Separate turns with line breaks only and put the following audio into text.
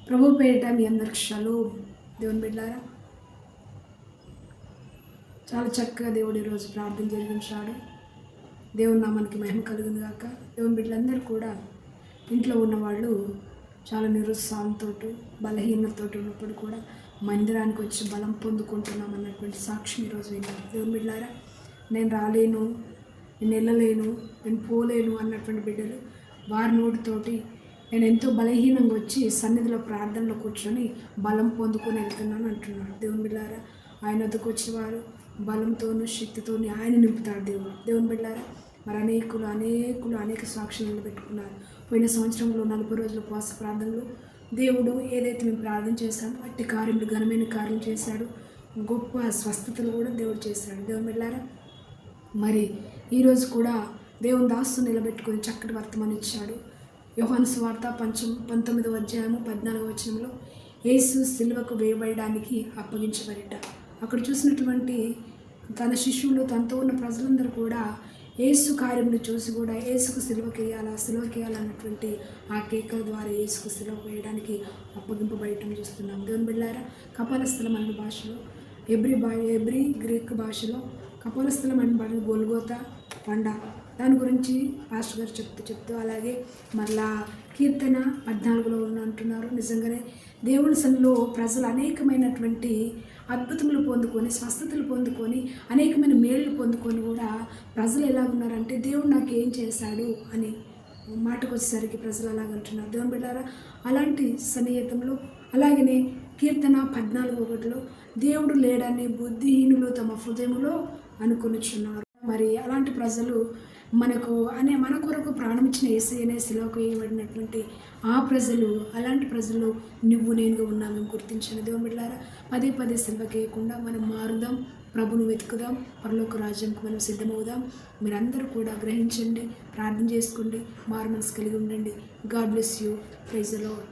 ప్రభు పేరిట మీ అందరికి షలోమ్. దేవుని బిడ్డారా, చాలా చక్కగా దేవుడు ఈరోజు ప్రార్థన జరిగించాడు. దేవుని నామానికి మహిమ కలుగును గాక. దేవుని బిడ్డలందరూ కూడా ఇంట్లో ఉన్నవాళ్ళు చాలా నిరుత్సాహంతో బలహీనతతో ఉన్నప్పుడు కూడా మందిరానికి వచ్చి బలం పొందుకుంటున్నాం అన్నటువంటి సాక్ష్యం ఈరోజు విన్నారు. దేవుని బిడ్డారా, నేను రాలేను, నేను వెళ్ళలేను, నేను పోలేను అన్నటువంటి బిడ్డలు వారి నోటితోటి నేను ఎంతో బలహీనంగా వచ్చి సన్నిధిలో ప్రార్థనలో కూర్చొని బలం పొందుకొని వెళ్తున్నాను అంటున్నాడు. దేవుని బిడ్డారా, ఆయన వద్దకు వచ్చేవారు బలంతోనూ శక్తితోని ఆయన నింపుతాడు దేవుని బిడ్డారా. మరి అనేక సాక్షులు నిలబెట్టుకున్నారు. పోయిన సంవత్సరంలో 40 రోజుల ఉపవాస ప్రార్థనలు దేవుడు ఏదైతే మేము ప్రార్థన చేశామో అట్టి కార్యములు, ఘనమైన కార్యం చేశాడు. గొప్ప స్వస్థతలు కూడా దేవుడు చేశాడు. దేవుని బిడ్డారా, మరి ఈరోజు కూడా దేవుని దాసు నిలబెట్టుకొని చక్కటి వర్తమానం ఇచ్చాడు. యోహాను సువార్త 19వ అధ్యాయము 14వ వచనంలో యేసు సిలువకు వేయబడడానికి అప్పగించబడిట. అక్కడ చూసినటువంటి తన శిష్యులు, తనతో ఉన్న ప్రజలందరూ కూడా యేసు కార్యములు చూసి కూడా యేసుకు సిలువకి వేయాలన్నటువంటి ఆ కేకల ద్వారా యేసుకు సిలువ వేయడానికి అప్పగింపబడటం చూస్తున్నాం. దేవుని బిడ్డారా, కపాలస్థలం అనే భాషలో ఎబ్రీ గ్రీక్ భాషలో కపాలస్థలం అనే గొల్గోతా పండ, దాని గురించి పాస్టర్ గారు చెప్తూ అలాగే మళ్ళా కీర్తన 14లో అంటున్నారు. నిజంగానే దేవుని సన్నిధిలో ప్రజలు అనేకమైనటువంటి అద్భుతములు పొందుకొని, స్వస్థతలు పొందుకొని, అనేకమైన మేళ్ళు పొందుకొని కూడా ప్రజలు ఎలా ఉన్నారంటే దేవుడు నాకు ఏం చేశాడు అని మాటకు వచ్చేసరికి ప్రజలు అలాగంటున్నారు. దేవుని బిడ్డారా, అలాంటి సన్నిహితంలో అలాగనే కీర్తన 14:1లో దేవుడు లేడని బుద్ధిహీనులు తమ హృదయములో అనుకొనిచున్నారు. మరి అలాంటి ప్రజలు మన కొరకు ప్రాణం ఇచ్చిన యేసయ్యనే సిలువకు వేయబడినటువంటి ఆ ప్రజలు, అలాంటి ప్రజలు నువ్వు నేనుగా ఉన్నామని గుర్తించిన దేవుని బిడ్డలారా, పదే సిలువకు వేయకుండా మనం మారుదాం, ప్రభును వెతుకుదాం, పరలోక రాజ్యంకు మనం సిద్ధమవుదాం. మీరందరూ కూడా గ్రహించండి, ప్రార్థన చేసుకోండి, మారు మనసు కలిగి ఉండండి. God bless you. Praise the lord.